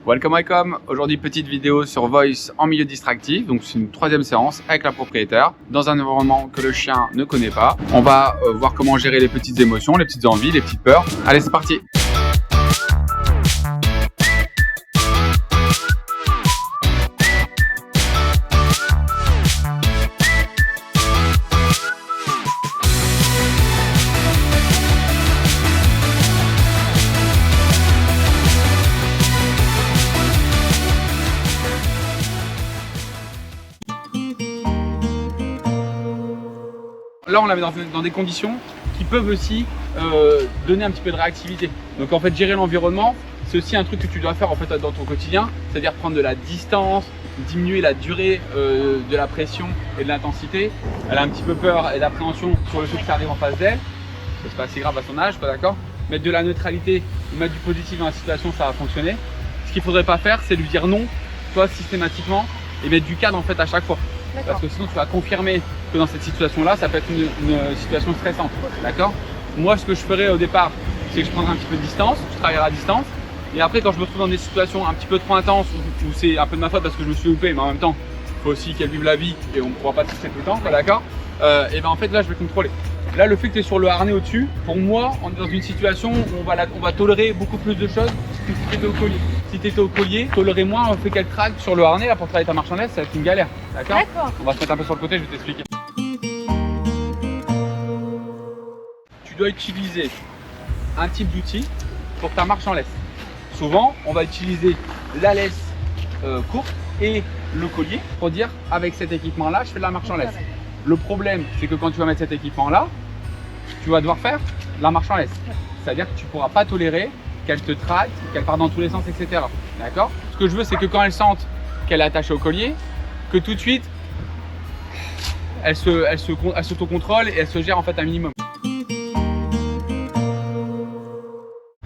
Welcome. Aujourd'hui, petite vidéo sur Voice en milieu distractif. Donc, c'est une troisième séance avec la propriétaire dans un environnement que le chien ne connaît pas. On va voir comment gérer les petites émotions, les petites envies, les petites peurs. Allez, c'est parti. Là, on la met dans des conditions qui peuvent aussi donner un petit peu de réactivité. Donc en fait, gérer l'environnement, c'est aussi un truc que tu dois faire en fait dans ton quotidien, c'est-à-dire prendre de la distance, diminuer la durée de la pression et de l'intensité. Elle a un petit peu peur et d'appréhension sur le fait que ça arrive en face d'elle. C'est pas assez grave à son âge, pas d'accord. Mettre de la neutralité, mettre du positif dans la situation, ça va fonctionner. Ce qu'il faudrait pas faire, c'est lui dire non, toi systématiquement, et mettre du cadre en fait à chaque fois. Parce que sinon tu vas confirmer que dans cette situation-là, ça peut être une situation stressante. D'accord. Moi, ce que je ferais au départ, c'est que je prendrais un petit peu de distance, je travaillerai à distance. Et après, quand je me retrouve dans des situations un petit peu trop intenses, où c'est un peu de ma faute parce que je me suis loupé, mais en même temps, il faut aussi qu'elle vive la vie et on ne pourra pas tout tout le temps, d'accord. Et ben en fait, là, je vais contrôler. Là, le fait que tu es sur le harnais au-dessus, pour moi, on est dans une situation où on va tolérer beaucoup plus de choses que si tu étais au collier. Si tu étais au collier, tolérer moins le fait qu'elle craque sur le harnais. Là, pour travailler ta marche en laisse, ça va être une galère. D'accord. On va se mettre un peu sur le côté, je vais t'expliquer. Tu dois utiliser un type d'outil pour ta marche en laisse. Souvent, on va utiliser la laisse courte et le collier pour dire avec cet équipement-là, je fais de la marche en laisse. Le problème, c'est que quand tu vas mettre cet équipement-là, tu vas devoir faire la marche en laisse. C'est-à-dire que tu ne pourras pas tolérer qu'elle te traque, qu'elle part dans tous les sens, etc. D'accord. Ce que je veux, c'est que quand elle sente qu'elle est attachée au collier, que tout de suite, elle s'autocontrôle et elle se gère en fait un minimum.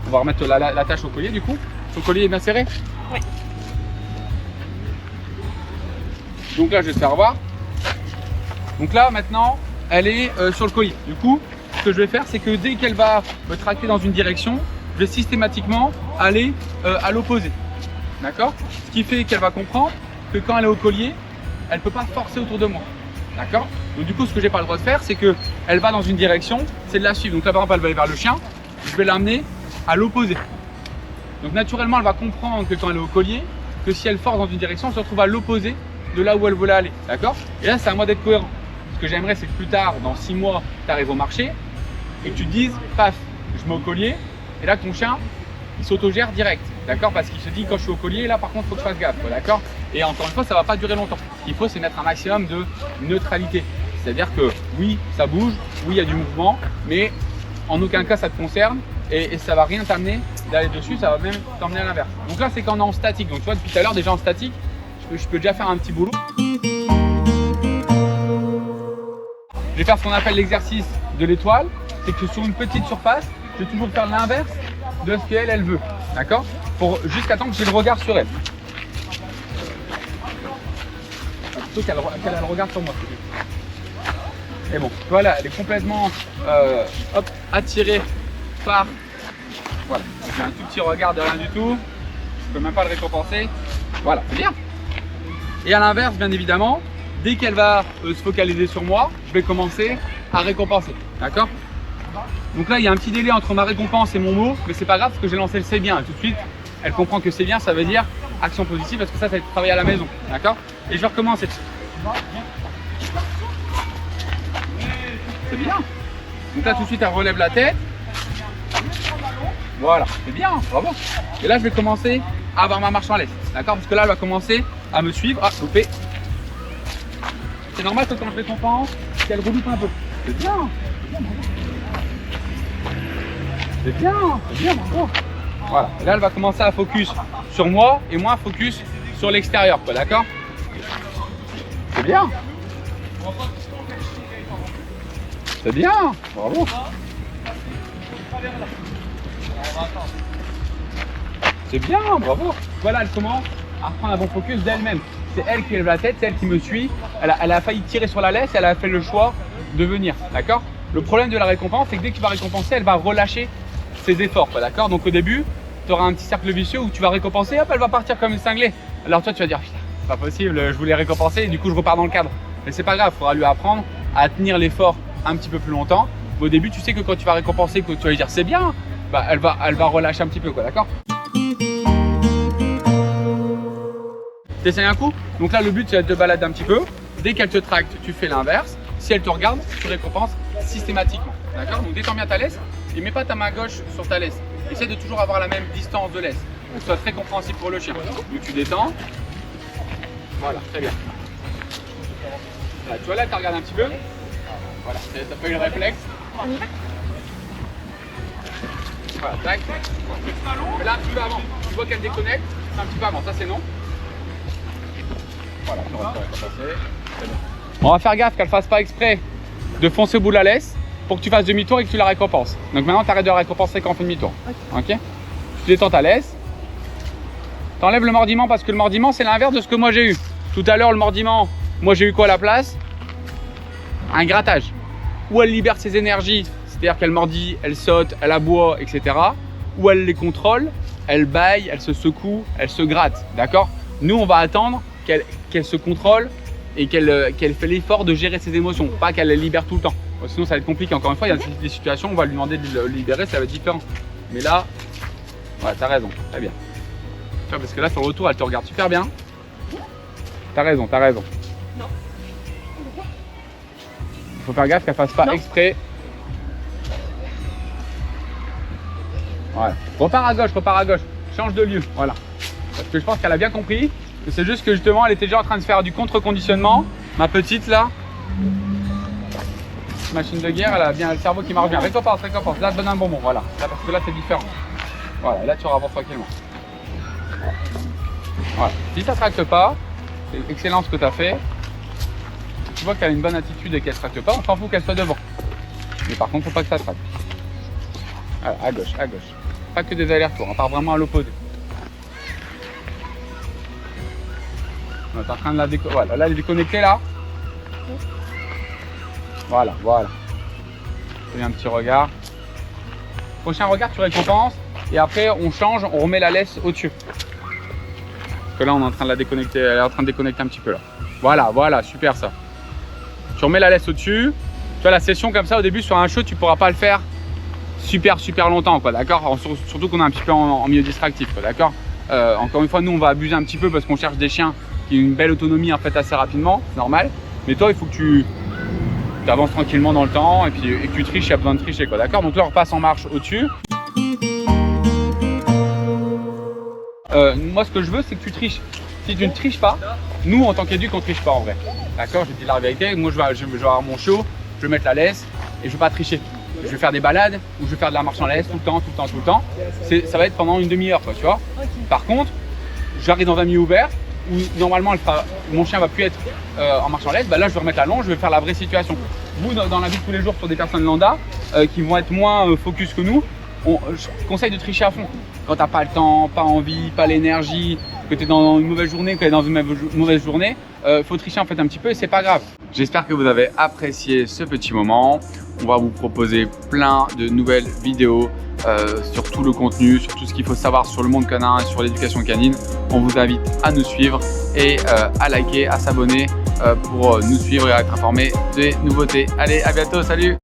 On va remettre l'attache au collier du coup. Son collier est bien serré? Oui. Donc là, je vais te faire voir. Donc là, maintenant, elle est sur le collier. Du coup, ce que je vais faire, c'est que dès qu'elle va me tracter dans une direction, je vais systématiquement aller à l'opposé. D'accord. Ce qui fait qu'elle va comprendre que quand elle est au collier, elle ne peut pas forcer autour de moi. D'accord. Donc du coup, ce que j'ai pas le droit de faire, c'est qu'elle va dans une direction, c'est de la suivre. Donc là, par exemple, elle va aller vers le chien, je vais l'amener à l'opposé. Donc naturellement, elle va comprendre que quand elle est au collier, que si elle force dans une direction, elle se retrouve à l'opposé de là où elle voulait aller. D'accord. Et là, c'est à moi d'être cohérent. Ce que j'aimerais, c'est que plus tard, dans 6 mois, tu arrives au marché et que tu te dises, paf, je mets au collier, et là, ton chien, il s'autogère direct, d'accord. Parce qu'il se dit, quand je suis au collier, là, par contre, il faut que je fasse gaffe, d'accord. Et encore une fois, ça ne va pas durer longtemps. Ce qu'il faut, c'est mettre un maximum de neutralité. C'est-à-dire que, oui, ça bouge, oui, il y a du mouvement, mais en aucun cas, ça te concerne et ça ne va rien t'amener d'aller dessus, ça va même t'emmener à l'inverse. Donc là, c'est quand on est en statique. Donc, tu vois, depuis tout à l'heure, déjà en statique, je peux déjà faire un petit boulot. Je vais faire ce qu'on appelle l'exercice de l'étoile, c'est que sur une petite surface, je vais toujours faire l'inverse de ce qu'elle veut, d'accord, jusqu'à temps que j'ai le regard sur elle. Plutôt qu'elle a le regard sur moi. Et bon, voilà, elle est complètement attirée par, voilà, j'ai un tout petit regard de rien du tout, je peux même pas le récompenser, voilà, c'est bien. Et à l'inverse, bien évidemment, dès qu'elle va se focaliser sur moi, je vais commencer à récompenser, d'accord. Donc là, il y a un petit délai entre ma récompense et mon mot, mais c'est pas grave parce que j'ai lancé le c'est bien. Et tout de suite, elle comprend que c'est bien, ça veut dire action positive parce que ça va être travailler à la maison, d'accord. Et je vais recommencer. C'est bien. Donc là, tout de suite, elle relève la tête. Voilà, c'est bien, bravo. Et là, je vais commencer à avoir ma marche en laisse, d'accord, parce que là, elle va commencer à me suivre. Ah, loupé. C'est normal que quand je récompense, qu'elle reloupe un peu. C'est bien. C'est bien, bravo. Voilà, et là elle va commencer à focus sur moi et moins focus sur l'extérieur, d'accord. C'est bien. C'est bien, bravo. C'est bien, bravo. Voilà, elle commence à prendre un bon focus d'elle-même. C'est elle qui lève la tête, c'est elle qui me suit. Elle a failli tirer sur la laisse, elle a fait le choix de venir, d'accord. Le problème de la récompense, c'est que dès que tu vas récompenser, elle va relâcher ses efforts, d'accord. Donc au début, tu auras un petit cercle vicieux où tu vas récompenser, hop, elle va partir comme une cinglée. Alors toi, tu vas dire, putain, c'est pas possible, je voulais récompenser et du coup, je repars dans le cadre. Mais c'est pas grave, il faudra lui apprendre à tenir l'effort un petit peu plus longtemps. Mais au début, tu sais que quand tu vas récompenser, que tu vas lui dire c'est bien, bah, elle va relâcher un petit peu, quoi, d'accord? T'essayes un coup. Donc là, le but, c'est de te balader un petit peu. Dès qu'elle te tracte, tu fais l'inverse. Si elle te regarde, tu récompenses systématiquement. D'accord? Donc détends bien ta laisse et mets pas ta main gauche sur ta laisse. Essaie de toujours avoir la même distance de laisse pour que ce soit très compréhensible pour le chien. Donc tu détends. Voilà, très bien. Voilà, tu vois là, tu regardes un petit peu. Voilà, t'as pas eu le réflexe. Voilà, tac. Mais là, un petit peu avant. Tu vois qu'elle déconnecte, c'est un petit peu avant. Ça, c'est non. Voilà, tu vas passer. On va faire gaffe qu'elle ne fasse pas exprès de foncer au bout de la laisse pour que tu fasses demi-tour et que tu la récompenses. Donc maintenant, tu arrêtes de la récompenser quand on fait demi-tour. Ok. Tu détends ta laisse. Tu enlèves le mordiment parce que le mordiment, c'est l'inverse de ce que moi j'ai eu. Tout à l'heure, le mordiment, moi j'ai eu quoi à la place? Un grattage. Où elle libère ses énergies, c'est-à-dire qu'elle mordit, elle saute, elle aboie, etc. Ou elle les contrôle, elle bâille, elle se secoue, elle se gratte. D'accord? Nous, on va attendre qu'elle se contrôle et qu'elle fait l'effort de gérer ses émotions, pas qu'elle les libère tout le temps. Sinon, ça va être compliqué. Encore une fois, il y a des situations où on va lui demander de le libérer, ça va être différent. Mais là, ouais, t'as raison, très bien. Tu vois, parce que là, sur le retour, elle te regarde super bien. T'as raison, t'as raison. Non. Il faut faire gaffe qu'elle fasse pas exprès. Voilà. Repars à gauche, change de lieu, voilà. Parce que je pense qu'elle a bien compris. C'est juste que justement, elle était déjà en train de faire du contre-conditionnement. Ma petite là, machine de guerre, elle a bien le cerveau qui marche bien. Récompense. Là, donne un bonbon, voilà. Là, parce que là, c'est différent. Voilà, là, tu avances tranquillement. Voilà. Si ça ne tracte pas, c'est excellent ce que tu as fait. Tu vois qu'elle a une bonne attitude et qu'elle ne tracte pas, on s'en fout qu'elle soit devant. Mais par contre, il ne faut pas que ça tracte. Voilà, à gauche. Pas que des allers-retours, on part vraiment à l'opposé. On est en train de la déconnecter. Voilà, là elle est déconnectée là. Voilà. Fais un petit regard. Prochain regard, tu récompenses. Et après, on change, on remet la laisse au-dessus. Parce que là, on est en train de la déconnecter. Elle est en train de déconnecter un petit peu là. Voilà, super ça. Tu remets la laisse au-dessus. Tu vois, la session comme ça, au début, sur un show, tu pourras pas le faire super longtemps, quoi, d'accord? Surtout qu'on est un petit peu en milieu distractif, quoi, d'accord? Encore une fois, nous, on va abuser un petit peu parce qu'on cherche des chiens qui ont une belle autonomie en fait assez rapidement, c'est normal. Mais toi, il faut que tu avances tranquillement dans le temps et que tu triches, il y a besoin de tricher, quoi, d'accord? Donc là, on repasse en marche au-dessus. Moi, ce que je veux, c'est que tu triches. Si tu ne triches pas, nous, en tant qu'éduc, on ne triche pas en vrai, d'accord? Je te dis la vérité. Moi, je vais avoir mon show, je vais mettre la laisse et je ne vais pas tricher. Je vais faire des balades ou je vais faire de la marche en laisse tout le temps. Ça va être pendant une demi-heure, quoi, tu vois. Okay. Par contre, j'arrive dans un milieu ouvert où normalement mon chien va plus être en marche en laisse. Bah là, je vais remettre la longe, je vais faire la vraie situation. Vous, dans la vie de tous les jours, sur des personnes lambda qui vont être moins focus que nous, je conseille de tricher à fond. Quand tu n'as pas le temps, pas envie, pas l'énergie, que tu es dans une mauvaise journée, faut tricher en fait un petit peu et c'est pas grave. J'espère que vous avez apprécié ce petit moment. On va vous proposer plein de nouvelles vidéos sur tout le contenu, sur tout ce qu'il faut savoir sur le monde canin et sur l'éducation canine. On vous invite à nous suivre et à liker, à s'abonner pour nous suivre et à être informé des nouveautés. Allez, à bientôt, salut!